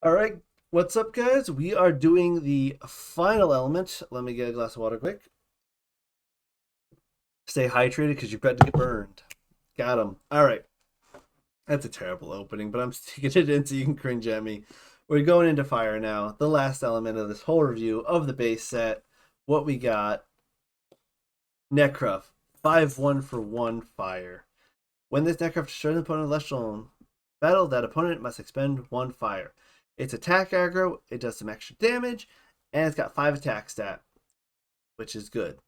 All right, what's up, guys? We are doing the final element. Let me get a glass of water quick. Stay hydrated because you're about to get burned. Got him. All right, that's a terrible opening, but I'm sticking it in so you can cringe at me. We're going into fire now. The last element of this whole review of the base set. What we got: Necruff, 5/1 for 1 fire. When this Necruff destroys an opponent celestial battle, that opponent must expend 1 fire. It's attack aggro, it does some extra damage, and it's got 5 attack stat, which is good.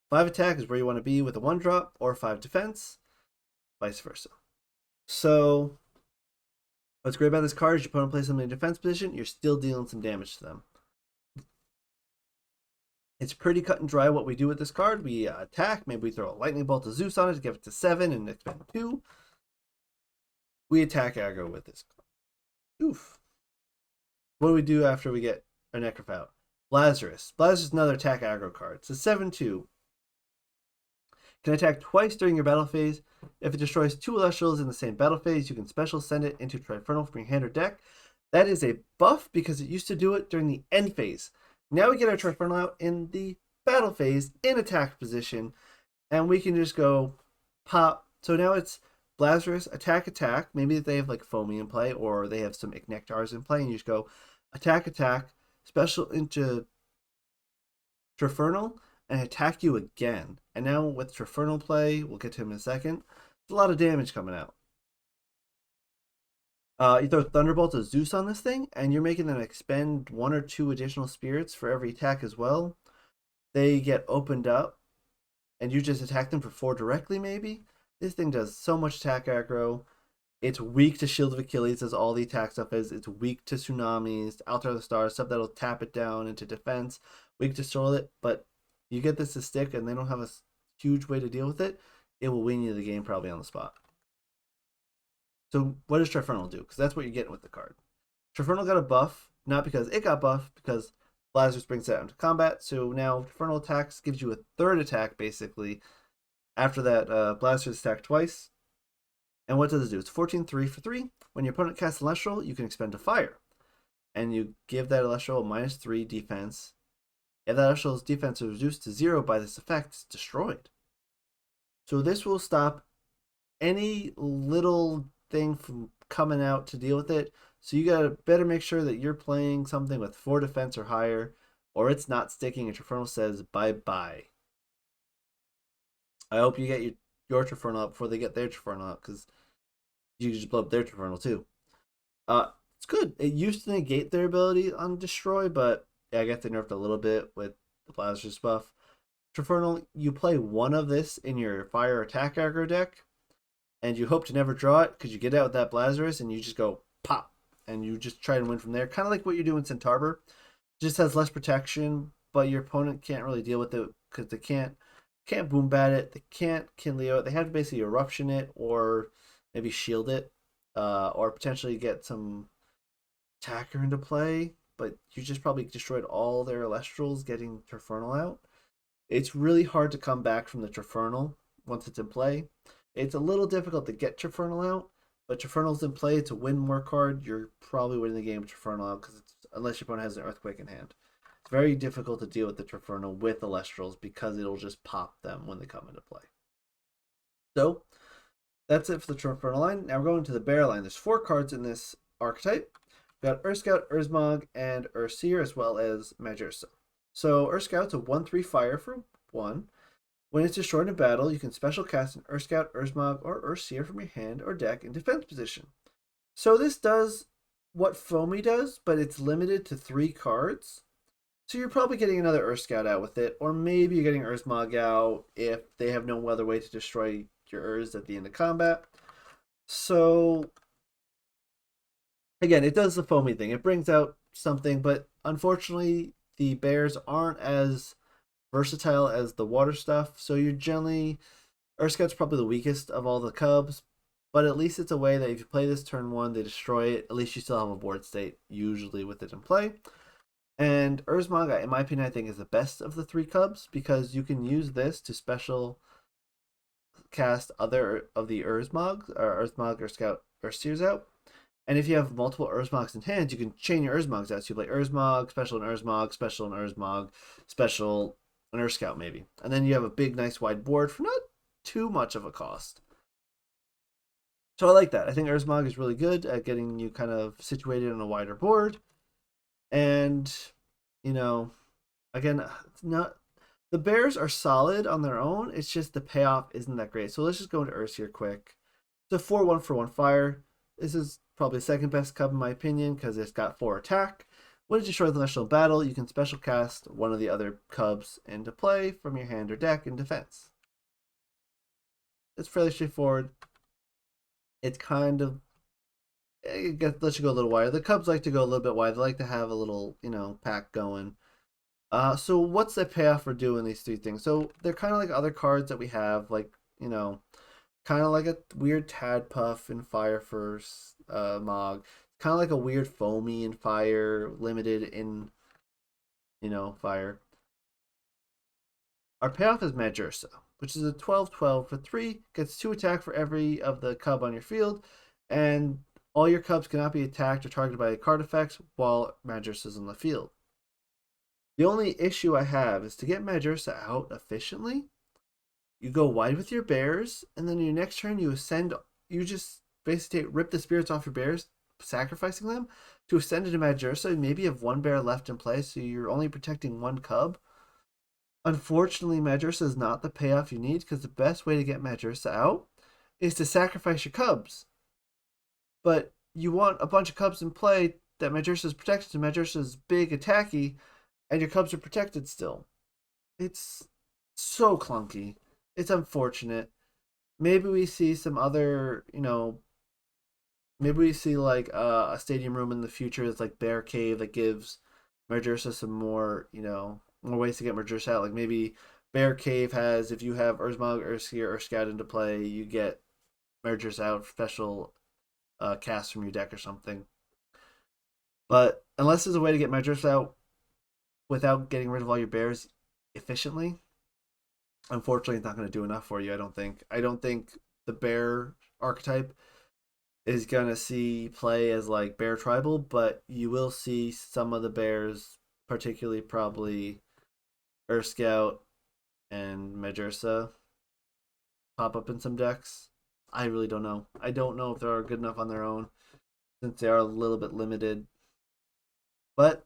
5 attack is where you want to be with a 1-drop, or 5 defense, vice versa. So, what's great about this card is your opponent plays something in defense position, you're still dealing some damage to them. It's pretty cut and dry what we do with this card. We attack, maybe we throw a lightning bolt of Zeus on it to give it to 7 and expend 2. We attack aggro with this card. Oof. What do we do after we get our Necrof out? Lazarus. Lazarus is another attack aggro card. It's a 7/2. Can attack twice during your battle phase. If it destroys 2 Elestrals in the same battle phase, you can special send it into Trifernal from your hand or deck. That is a buff because it used to do it during the end phase. Now we get our Trifernal out in the battle phase in attack position, and we can just go pop. So now it's Lazarus, attack, attack. Maybe they have like Foamy in play, or they have some Ignectars in play, and you just go attack, attack, special into Trifernal, and attack you again. And now with Trifernal play, we'll get to him in a second. There's a lot of damage coming out. You throw Thunderbolt of Zeus on this thing, and you're making them expend 1 or 2 additional spirits for every attack as well. They get opened up, and you just attack them for 4 directly, maybe. This thing does so much attack aggro. It's weak to Shield of Achilles, as all the attack stuff is. It's weak to Tsunamis, Altar of the Stars, stuff that'll tap it down into defense. Weak to Soil it, but you get this to stick, and they don't have a huge way to deal with it. It will win you the game probably on the spot. So what does Trifernal do? Because that's what you're getting with the card. Trifernal got a buff, not because it got buffed, because Lazarus brings it out into combat. So now Trifernal attacks gives you a 3rd attack, basically. After that, Lazarus attack twice. And what does it do? It's 14/3 for 3. When your opponent casts Celestial, you can expend a fire. And you give that Celestial a -3 defense. If that Celestial's defense is reduced to 0 by this effect, it's destroyed. So this will stop any little thing from coming out to deal with it. So you gotta better make sure that you're playing something with 4 defense or higher, or it's not sticking and Trifernal says bye-bye. I hope you get your Trifernal up before they get their Trifernal up, because you can just blow up their Trifernal too. It's good. It used to negate their ability on Destroy, but yeah, I guess they nerfed a little bit with the Lazarus buff. Trifernal, you play 1 of this in your fire attack aggro deck, and you hope to never draw it because you get out with that Lazarus and you just go pop, and you just try to win from there. Kind of like what you're doing in Centaur. Just has less protection, but your opponent can't really deal with it because they can't boom bat it, they can't Kinleo it. They have to basically Eruption it or maybe shield it, or potentially get some attacker into play. But you just probably destroyed all their Elestrals getting Trifernal out. It's really hard to come back from the Trifernal once it's in play. It's a little difficult to get Trifernal out, but Trifernal's in play to win more card. You're probably winning the game with Trifernal out because unless your opponent has an Earthquake in hand. It's very difficult to deal with the Trifernal with Elestrals because it'll just pop them when they come into play. So that's it for the Trifernal line. Now we're going to the Bear line. There's 4 cards in this archetype. We've got Earthscout, Urzmog, and Urseer, as well as Majursa. So Earthscout's a 1/3 fire for 1. When it's destroyed in battle, you can special cast an Earthscout, Urzmog, or Urseer from your hand or deck in defense position. So this does what Foamy does, but it's limited to 3 cards. So you're probably getting another Earthscout out with it, or maybe you're getting Urzmog out if they have no other way to destroy your Urz at the end of combat. So again, it does the Foamy thing. It brings out something, but unfortunately the bears aren't as versatile as the water stuff. So you're generally Earthscout's probably the weakest of all the cubs, but at least it's a way that if you play this turn 1, they destroy it. At least you still have a board state usually with it in play. And Urzmog, in my opinion, I think is the best of the 3 cubs because you can use this to special cast other of the Urzmog, or Urzmog, or Scout, or Sears out. And if you have multiple Urzmogs in hand, you can chain your Urzmogs out. So you play Urzmog, special and Urzmog, special and Urzmog, special and Urscout maybe. And then you have a big, nice wide board for not too much of a cost. So I like that. I think Urzmog is really good at getting you kind of situated on a wider board. And, you know, again, not the Bears are solid on their own. It's just the payoff isn't that great. So let's just go into Urs here quick. It's a 4-1 for 1 fire. This is probably the second best cub in my opinion because it's got 4 attack. When it destroys the national battle, you can special cast one of the other cubs into play from your hand or deck in defense. It's fairly straightforward. It's kind of, it lets you go a little wider. The cubs like to go a little bit wide. They like to have a little, pack going. So what's the payoff for doing these 3 things? So they're kind of like other cards that we have, like, kind of like a weird Tadpuff in Fire First Mog. Kind of like a weird Foamy in Fire, limited in, Fire. Our payoff is Majursa, which is a 12/12 for 3, gets 2 attack for every of the cub on your field, and all your cubs cannot be attacked or targeted by card effects while Majursa is on the field. The only issue I have is to get Majursa out efficiently, you go wide with your bears, and then your next turn you ascend. You just basically rip the spirits off your bears, sacrificing them to ascend into Majursa. Maybe you have 1 bear left in play, so you're only protecting 1 cub. Unfortunately, Majursa is not the payoff you need because the best way to get Majursa out is to sacrifice your cubs. But you want a bunch of cubs in play that Majursa is protected, so Majursa is big, attacky, and your cubs are protected still. It's so clunky. It's unfortunate. Maybe we see some other, maybe we see like a stadium room in the future that's like Bear Cave that gives Majursa some more, more ways to get Majursa out. Like maybe Bear Cave has, if you have Urzmog, Urskier, or Scout into play, you get Majursa out special cast from your deck or something. But unless there's a way to get Majursa out without getting rid of all your bears efficiently, unfortunately, it's not going to do enough for you. I don't think. I don't think the bear archetype is going to see play as like bear tribal, but you will see some of the bears, particularly probably Scout and Majursa, pop up in some decks. I really don't know. I don't know if they are good enough on their own since they are a little bit limited. But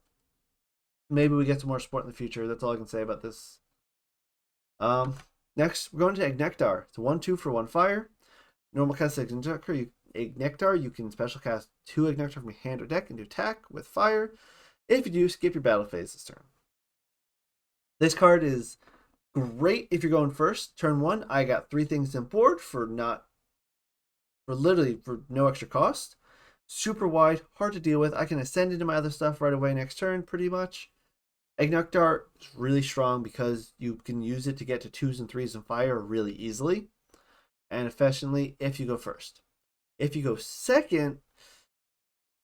maybe we get some more support in the future. That's all I can say about this. Next, we're going to Ignectar. It's a 1/2 for 1 fire. Normal cast Ignectar, you can special cast 2 Ignectar from your hand or deck into attack with fire. If you do, skip your battle phase this turn. This card is great if you're going first. Turn 1, I got 3 things on board for no extra cost. Super wide, hard to deal with. I can ascend into my other stuff right away next turn, pretty much. Ignectar is really strong because you can use it to get to 2s and 3s and fire really easily and efficiently if you go first. If you go second,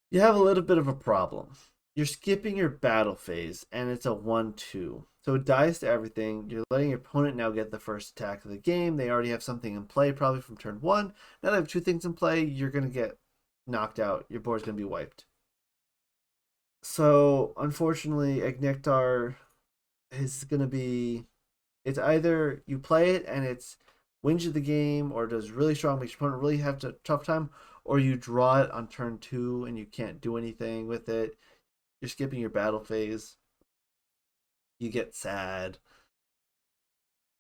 you have a little bit of a problem. You're skipping your battle phase, and it's a 1/2. So it dies to everything. You're letting your opponent now get the first attack of the game. They already have something in play, probably from turn 1. Now they have 2 things in play. You're going to get knocked out. Your board's going to be wiped. So, unfortunately, Ignectar is going to be... It's either you play it and it's wins you the game or does really strong, makes your opponent really have a tough time, or you draw it on turn 2 and you can't do anything with it. You're skipping your battle phase. You get sad.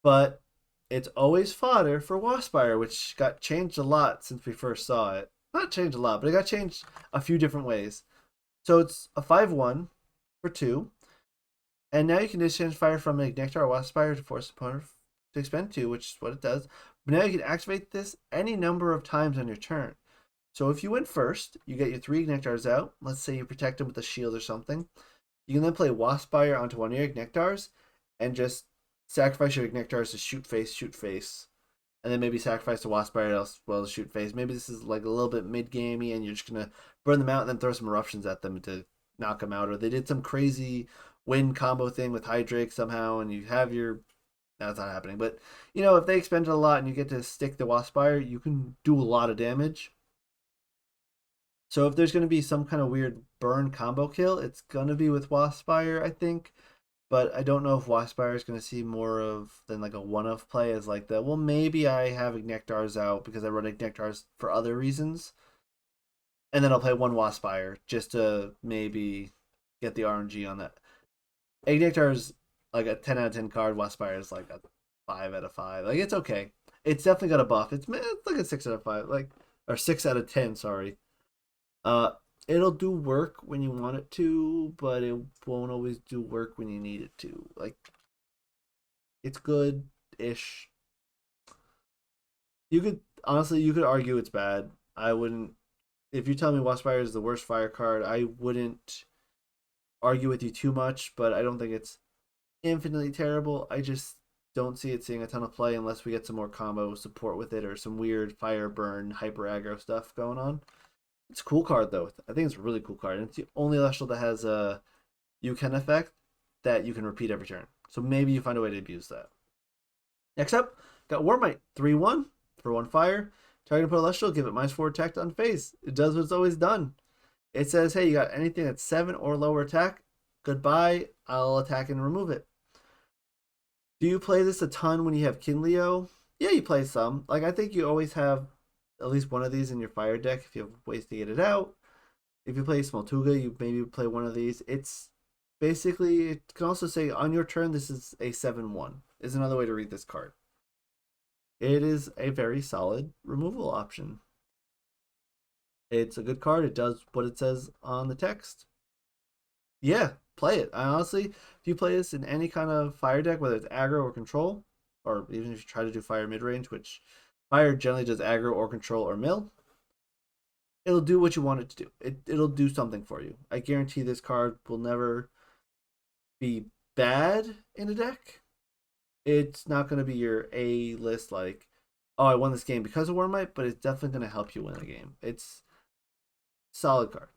But it's always fodder for Waspyre, which got changed a lot since we first saw it. Not changed a lot, but it got changed a few different ways. So it's a 5/1 for 2. And now you can discharge fire from an Ignectar or Waspyre to force the opponent to expend 2, which is what it does. But now you can activate this any number of times on your turn. So if you went first, you get your 3 Ignectars out. Let's say you protect them with a shield or something. You can then play Waspyre onto one of your Ignectars and just sacrifice your Ignectars to shoot face. And then maybe sacrifice the Waspyre as well as shoot face. Maybe this is like a little bit mid-gamey and you're just going to burn them out and then throw some eruptions at them to knock them out. Or they did some crazy wind combo thing with Hydrake somehow and you have your... No, that's not happening. But, if they expended a lot and you get to stick the Waspyre, you can do a lot of damage. So if there's going to be some kind of weird burn combo kill, it's going to be with Waspyre, I think. But I don't know if Waspyre is going to see more of than like a one-off play as like the, well, maybe I have Ignectars out because I run Ignectars for other reasons. And then I'll play one Waspyre just to maybe get the RNG on that. Ignectar's like a 10 out of 10 card. Waspyre is like a 5 out of 5. Like, it's okay. It's definitely got a buff. It's like a 6 out of 5. Like, or 6 out of 10, sorry. Uh, it'll do work when you want it to, but it won't always do work when you need it to. Like, it's good-ish. You could honestly, you could argue it's bad. I wouldn't. If you tell me Waspire is the worst fire card, I wouldn't argue with you too much. But I don't think it's infinitely terrible. I just don't see it seeing a ton of play unless we get some more combo support with it or some weird fire burn hyper aggro stuff going on. It's a cool card though. I think it's a really cool card, and it's the only Celestial that has a you can effect that you can repeat every turn. So maybe you find a way to abuse that. Next up, got Warmite 3/1 for 1 fire. Target put Celestial, give it -4 attack to unphase. It does what it's always done. It says, hey, you got anything that's 7 or lower attack? Goodbye. I'll attack and remove it. Do you play this a ton when you have Kinleo? Yeah, you play some. Like, I think you always have at least one of these in your fire deck if you have ways to get it out. If you play Smoltuga, you maybe play one of these. It's basically, it can also say on your turn, this is a 7/1, is another way to read this card. It is a very solid removal option. It's a good card. It does what it says on the text. Yeah, play it. I honestly, if you play this in any kind of fire deck, whether it's aggro or control, or even if you try to do fire mid range, which fire generally does aggro or control or mill, it'll do what you want it to do. It'll do something for you. I guarantee this card will never be bad in a deck. It's not going to be your A list like, oh, I won this game because of Warmite, but it's definitely going to help you win a game. It's a solid card.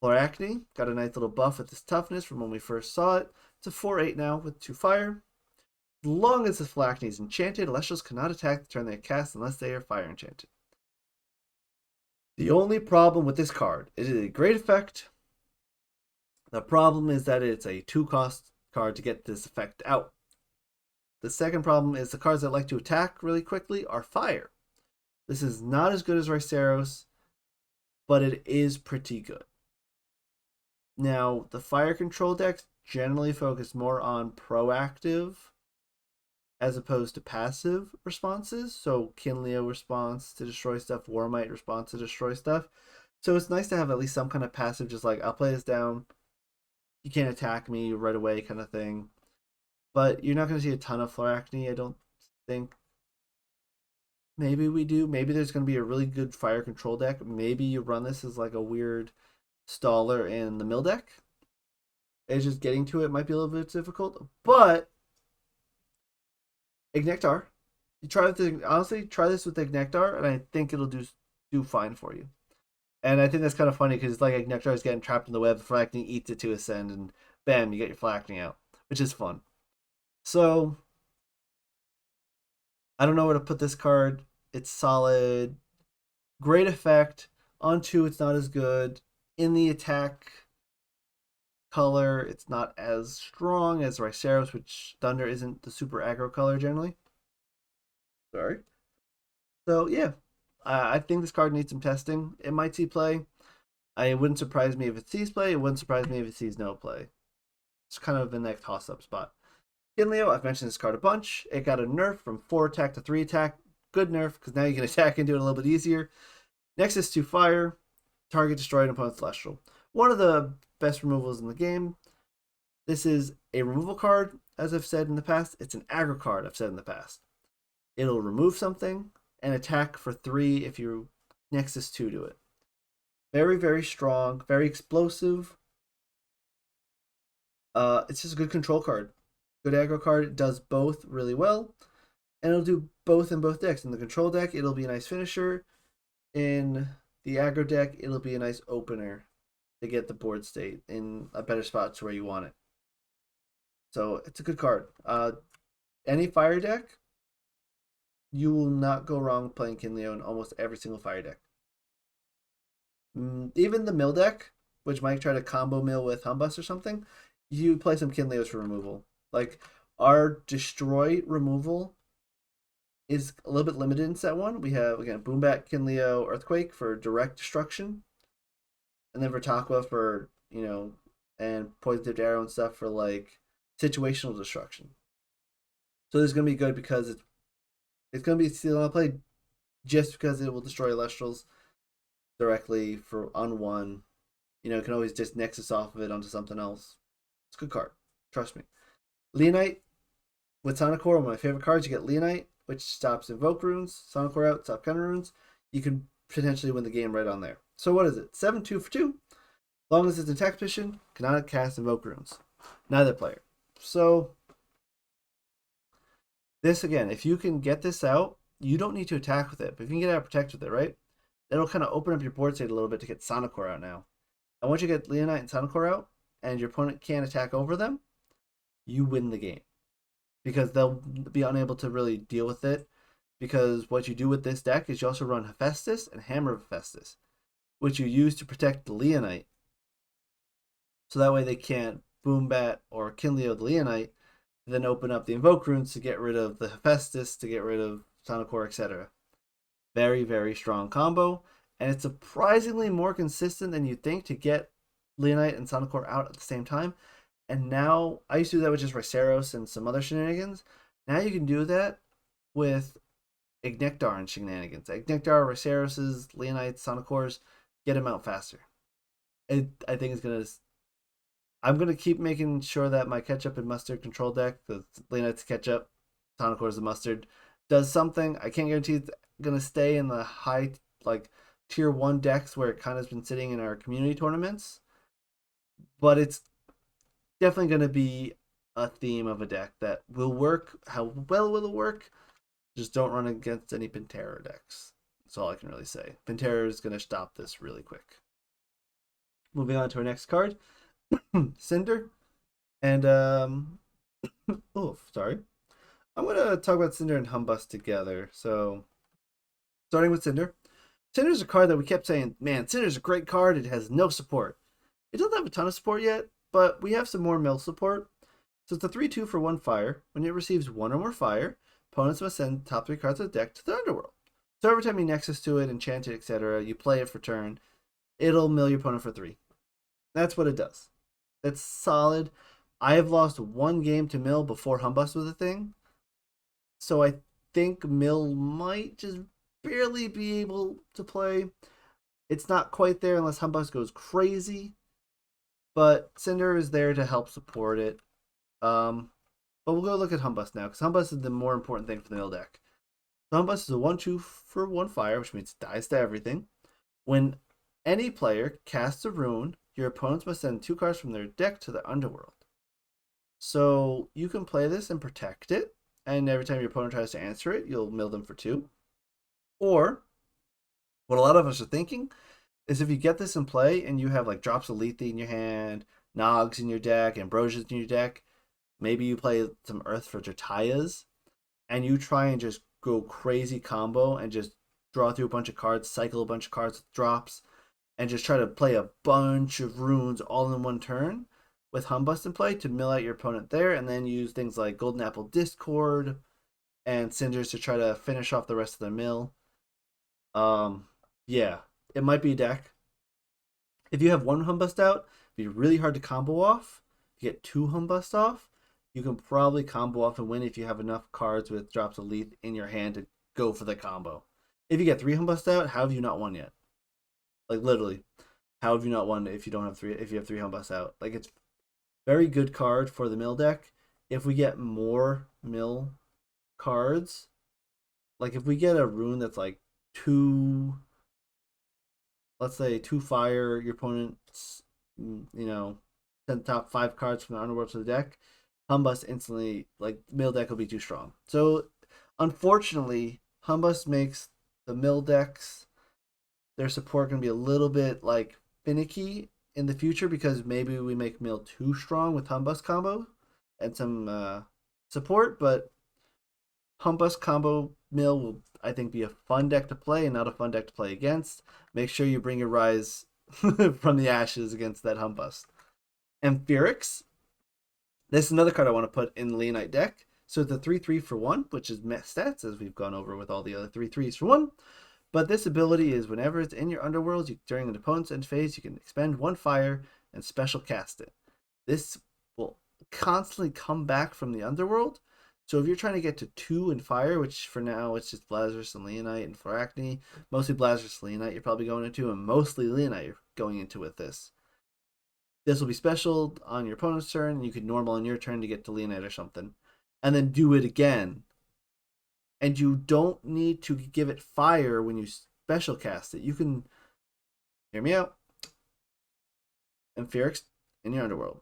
Floracne got a nice little buff with its toughness from when we first saw it. It's a 4/8 now with 2 fire. As long as the Floracne is enchanted, Celestials cannot attack the turn they cast unless they are fire enchanted. The only problem with this card, it is a great effect. The problem is that it's a 2-cost card to get this effect out. The second problem is the cards that like to attack really quickly are fire. This is not as good as Riceros, but it is pretty good. Now, the fire control decks generally focus more on proactive as opposed to passive responses. So Kinleo response to destroy stuff, Warmite response to destroy stuff. So it's nice to have at least some kind of passive, just like I'll play this down, you can't attack me right away kind of thing. But you're not going to see a ton of Floracne, I don't think. Maybe we do. Maybe there's going to be a really good fire control deck. Maybe you run this as like a weird staller in the mill deck. It's just getting to it might be a little bit difficult. But Ignectar, you try with honestly try this with Ignectar, and I think it'll do fine for you. And I think that's kind of funny because it's like Ignectar is getting trapped in the web, Flacne eats it to ascend, and bam, you get your Flacne out, which is fun. So I don't know where to put this card. It's solid, great effect. On 2, it's not as good. In the attack color, it's not as strong as Riceros, which Thunder isn't the super aggro color generally. Sorry. So yeah, I think this card needs some testing. It might see play. It wouldn't surprise me if it sees play. It wouldn't surprise me if it sees no play. It's kind of in that toss-up spot. Kinleo, I've mentioned this card a bunch. It got a nerf from 4 attack to 3 attack. Good nerf, because now you can attack and do it a little bit easier. Nexus 2 fire. Target destroy an opponent's Celestial. One of the best removals in the game. This is a removal card, as I've said in the past. It's an aggro card, I've said in the past. It'll remove something and attack for 3 if you Nexus 2 to it. Very, very strong, very explosive. It's just a good control card. Good aggro card. It does both really well. And it'll do both in both decks. In the control deck, it'll be a nice finisher. In the aggro deck, it'll be a nice opener to get the board state in a better spot to where you want it. So it's a good card. Any fire deck, you will not go wrong playing Kinleo in almost every single fire deck. Even the mill deck, which might try to combo mill with Hummbust or something, you play some Kinleos for removal. Like our destroy removal is a little bit limited in set one. We have again Boombat, Kinleo, Earthquake for direct destruction, and then Vertakwa for and Poison Tipped Arrow and stuff for like situational destruction. So this is gonna be good because it's gonna be stealing on play just because it will destroy Elestrals directly for on one. You can always just Nexus off of it onto something else. It's a good card. Trust me. Leonite with Sonic Core, one of my favorite cards. You get Leonite, which stops Invoke runes. Sonic Core out, stop counter runes. You can potentially win the game right on there. So what is it? 7-2 for 2. Long as it's in attack position, cannot cast Invoke runes. Neither player. So this again, if you can get this out, you don't need to attack with it. But if you can get out protect with it, right? That'll kind of open up your board state a little bit to get Sonic Core out now. And once you get Leonite and Sonic Core out, and your opponent can't attack over them, you win the game. Because they'll be unable to really deal with it. Because what you do with this deck is you also run Hephaestus and Hammer of Hephaestus, which you use to protect the Leonite. So that way they can't Boombat or Kinleo the Leonite, then open up the Invoke runes to get rid of the Hephaestus, to get rid of Sonic Core, etc. Very, very strong combo. And it's surprisingly more consistent than you'd think to get Leonite and Sonic Core out at the same time. And now, I used to do that with just Ryceros and some other shenanigans. Now you can do that with Ignectar and shenanigans. Ignectar, Ryceroses, Leonites, Sonic Cores, get them out faster. I think it's going to... I'm going to keep making sure that my ketchup and mustard control deck, the Leonite's ketchup, Sonic Core's the mustard, does something. I can't guarantee it's going to stay in the high, like, tier 1 decks where it kind of has been sitting in our community tournaments. But it's definitely going to be a theme of a deck that will work. How well will it work? Just don't run against any Pantera decks. That's all I can really say. Pantera is going to stop this really quick. Moving on to our next card. Sinder. And, oh, sorry. I'm going to talk about Sinder and Hummbust together. So, starting with Sinder. Sinder's a card that we kept saying, man, Sinder's a great card. It has no support. It doesn't have a ton of support yet, but we have some more mill support. So it's a 3-2 for 1 fire. When it receives 1 or more fire, opponents must send top 3 cards of the deck to the underworld. So every time you Nexus to it, enchant it, etc., you play it for turn, it'll mill your opponent for 3. That's what it does. It's solid. I have lost 1 game to mill before Hummbust was a thing. So I think mill might just barely be able to play. It's not quite there unless Hummbust goes crazy. But Sinder is there to help support it. But we'll go look at Hummbust now, because Hummbust is the more important thing for the mill deck. So Hummbust is a 1-2 for 1 fire, which means it dies to everything. When any player casts a rune, your opponents must send 2 cards from their deck to the underworld. So you can play this and protect it, and every time your opponent tries to answer it, you'll mill them for 2. Or, what a lot of us are thinking, is if you get this in play and you have like Drops of Lethe in your hand, Nogs in your deck, Ambrosias in your deck, maybe you play some Earth for Jatayas, and you try and just go crazy combo and just draw through a bunch of cards, cycle a bunch of cards with drops, and just try to play a bunch of runes all in one turn with Hummbust in play to mill out your opponent there, and then use things like Golden Apple Discord and Cinders to try to finish off the rest of their mill. Yeah, it might be a deck. If you have 1 Hummbust out, it'd be really hard to combo off. If you get 2 Hummbust off, you can probably combo off and win if you have enough cards with Drops of Lethe in your hand to go for the combo. If you get 3 Hummbust out, how have you not won yet? Like literally, how have you not won if you don't have 3? If you have 3 Hummbust out, like it's very good card for the mill deck. If we get more mill cards, like if we get a rune that's like 2, let's say 2 fire, your opponent's, send top 5 cards from the underworld to the deck, Hummbust instantly, like, mill deck will be too strong. So, unfortunately, Hummbust makes the mill decks, their support going to be a little bit, like, finicky in the future because maybe we make mill too strong with Hummbust combo and some support, but Hummbust combo mill will, I think, be a fun deck to play and not a fun deck to play against. Make sure you bring your Rise from the ashes against that Hummbust. Amphirix. This is another card I want to put in the Leonite deck. So it's a 3/3 for 1, which is met stats, as we've gone over with all the other 3/3s for 1. But this ability is whenever it's in your underworld, during an opponent's end phase, you can expend 1 fire and special cast it. This will constantly come back from the underworld. So if you're trying to get to 2 in fire, which for now it's just Blazarus and Leonite and Floracne, mostly Blazarus and Leonite you're probably going into, and mostly Leonite you're going into with this. This will be special on your opponent's turn. You could normal on your turn to get to Leonite or something. And then do it again. And you don't need to give it fire when you special cast it. You can, hear me out, Amphirix in your underworld.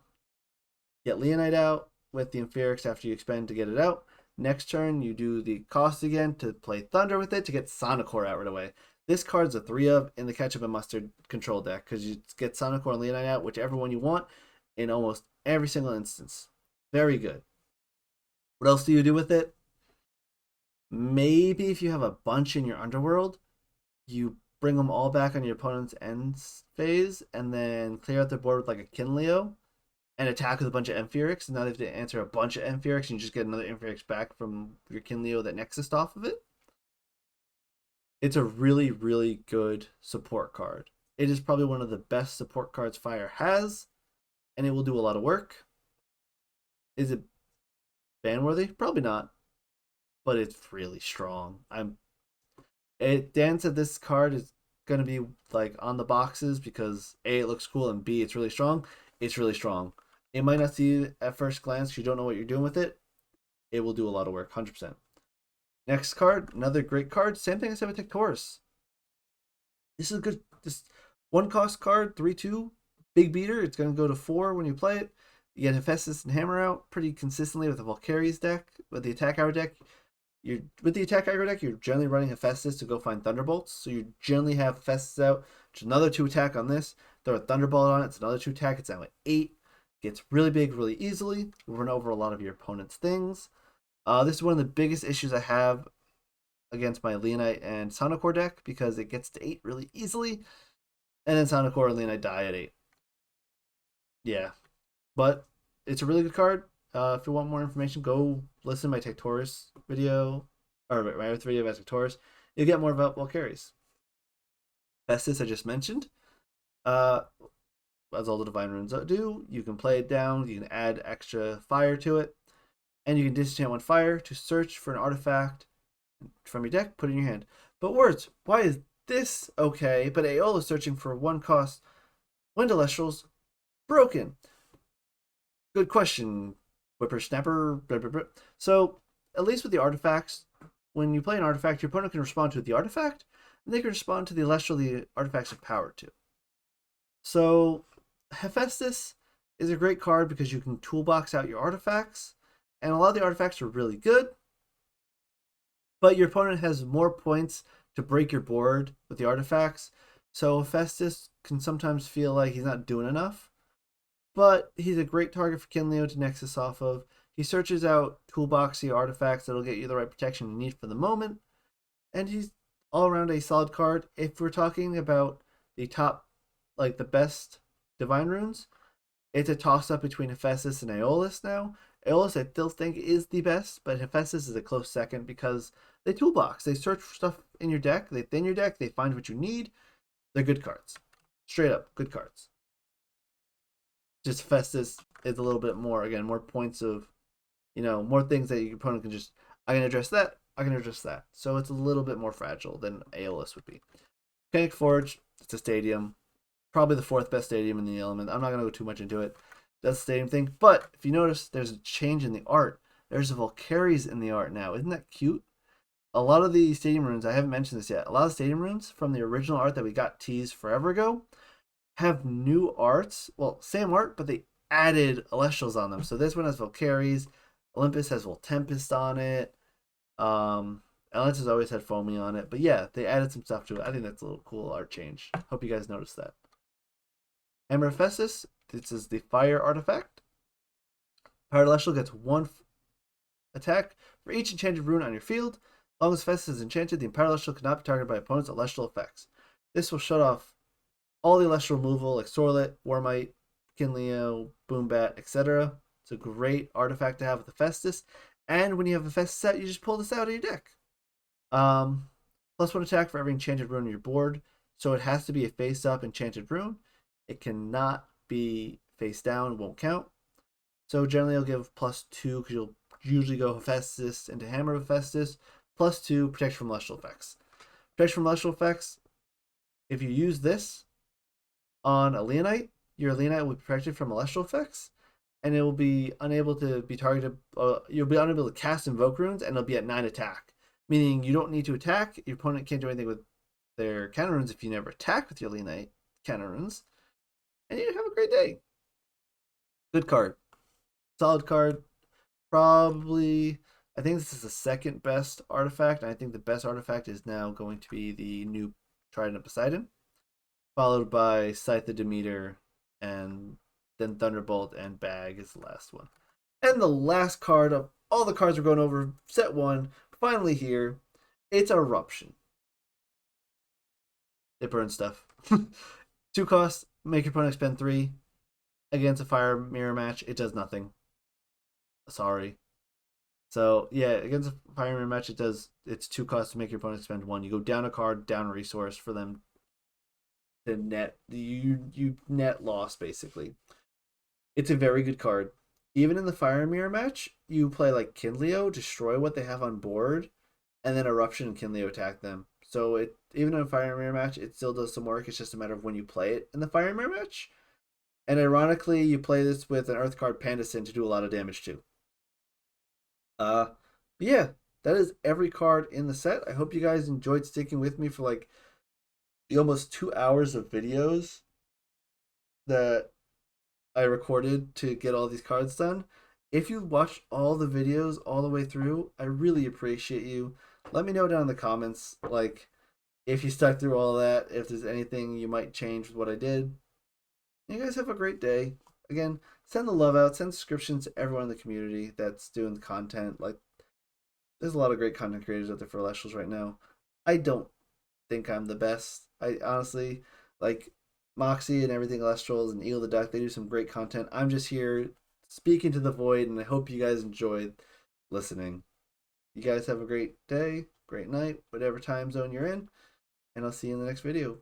Get Leonite out with the Amphirix after you expend to get it out. Next turn, you do the cost again to play Thunder with it to get Sonicore out right away. This card's a 3-of in the Ketchup and Mustard control deck because you get Sonicore and Leonite out, whichever one you want, in almost every single instance. Very good. What else do you do with it? Maybe if you have a bunch in your underworld, you bring them all back on your opponent's end phase and then clear out their board with like a Kinleo and attack with a bunch of Amphirix. Now they have to answer a bunch of Amphirix and you just get another Amphirix back from your Kinleo that Nexus off of it. It's a really, really good support card. It is probably one of the best support cards Fire has, and it will do a lot of work. Is it ban-worthy? Probably not, but it's really strong. Dan said this card is going to be like on the boxes because A, it looks cool, and B, it's really strong. It's really strong. It might not see at first glance, you don't know what you're doing with it. It will do a lot of work, 100%. Next card, another great card. Same thing as I said with Tectorus. This is a good, this 1-cost card, 3/2, big beater. It's going to go to 4 when you play it. You get Hephaestus and Hammer out pretty consistently with the Valkyrie's deck. With the attack aggro deck, you're generally running Hephaestus to go find Thunderbolts. So you generally have Hephaestus out. Which is another 2 attack on this. Throw a Thunderbolt on it. It's another 2 attack. It's now at 8. Gets really big really easily. Run over a lot of your opponent's things. This is one of the biggest issues I have against my Leonite and Sonicore deck because it gets to 8 really easily, and then Sonicore and Leonite die at 8. Yeah, but it's a really good card. If you want more information, go listen to my Tectorus video, or my other video about Tectorus. You'll get more about Valkyries. Hephaestus I just mentioned. As all the Divine Runes do, you can play it down, you can add extra fire to it, and you can disenchant 1 fire to search for an artifact from your deck, put it in your hand. But words, why is this okay, but Aeol is searching for 1-cost Wind ELESTRALs broken? Good question, whippersnapper. Blah, blah, blah. So, at least with the artifacts, when you play an artifact, your opponent can respond to the artifact, and they can respond to the Elestral the artifacts have power to. So, Hephaestus is a great card because you can toolbox out your artifacts, and a lot of the artifacts are really good, but your opponent has more points to break your board with the artifacts, so Hephaestus can sometimes feel like he's not doing enough, but he's a great target for Kinleo to Nexus off of. He searches out toolboxy artifacts that'll get you the right protection you need for the moment, and he's all around a solid card. If we're talking about the top, like the best Divine Runes, it's a toss-up between Hephaestus and Aeolus now. Aeolus I still think is the best, but Hephaestus is a close second because they toolbox. They search for stuff in your deck, they thin your deck, they find what you need. They're good cards. Straight up, good cards. Just Hephaestus is a little bit more, again, more points of, more things that your opponent can just, I can address that, I can address that. So it's a little bit more fragile than Aeolus would be. Volcanic Forge, it's a stadium. Probably the 4th best stadium in the element. I'm not going to go too much into it. That's the stadium thing. But if you notice, there's a change in the art. There's a Valkyries in the art now. Isn't that cute? A lot of the stadium runes, I haven't mentioned this yet, a lot of stadium runes from the original art that we got teased forever ago have new arts. Well, same art, but they added Elestrals on them. So this one has Valkyries. Olympus has Tempest on it. Atlantis has always had Foamy on it. But yeah, they added some stuff to it. I think that's a little cool art change. Hope you guys noticed that. Hammer Hephaestus, this is the fire artifact. Powered Elestral gets 1 attack for each enchanted rune on your field. As long as Hephaestus is enchanted, the Empowered Elestral cannot be targeted by opponent's Elestral effects. This will shut off all the Celestial removal like Sorlet, Warmite, Kinleo, Boombat, etc. It's a great artifact to have with Hephaestus. And when you have Hephaestus out, you just pull this out of your deck. Plus 1 attack for every enchanted rune on your board. So it has to be a face-up enchanted rune. It cannot be face down, won't count. So generally I'll give +2 because you'll usually go Hephaestus into Hammer of Hephaestus. +2 protection from celestial effects. Protection from celestial effects. If you use this on a Leonite, your Leonite will be protected from celestial effects, and it will be unable to be targeted. You'll be unable to cast Invoke runes, and it'll be at 9 attack, meaning you don't need to attack. Your opponent can't do anything with their counter runes if you never attack with your Leonite counter runes, and you have a great day. Good card, solid card. Probably, I think this is the second best artifact, and I think the best artifact is now going to be the new Trident of Poseidon, followed by Scythe of Demeter, and then Thunderbolt and Bag is the last one. And the last card of all the cards we're going over, set 1, finally here, it's Eruption. It burns stuff. 2 costs, make your opponent spend 3. Against a fire mirror match, it does nothing. Sorry. So yeah, against a fire mirror match, it's 2 costs to make your opponent spend 1. You go down a card, down a resource for them to net you net loss basically. It's a very good card. Even in the fire mirror match, you play like Kinleo, destroy what they have on board, and then Eruption and Kinleo attack them. So it even in a fire mirror match, it still does some work. It's just a matter of when you play it in the fire mirror match. And ironically, you play this with an Earth card Pandasin to do a lot of damage too. Yeah, that is every card in the set. I hope you guys enjoyed sticking with me for like the almost 2 hours of videos that I recorded to get all these cards done. If you watched all the videos all the way through, I really appreciate you. Let me know down in the comments, like, if you stuck through all that, if there's anything you might change with what I did. You guys have a great day. Again, send the love out, send subscriptions to everyone in the community that's doing the content. Like, there's a lot of great content creators out there for Elestrals right now. I don't think I'm the best. I honestly, like, Moxie and everything Elestrals and Eel the Duck, they do some great content. I'm just here speaking to the void, and I hope you guys enjoyed listening. You guys have a great day, great night, whatever time zone you're in, and I'll see you in the next video.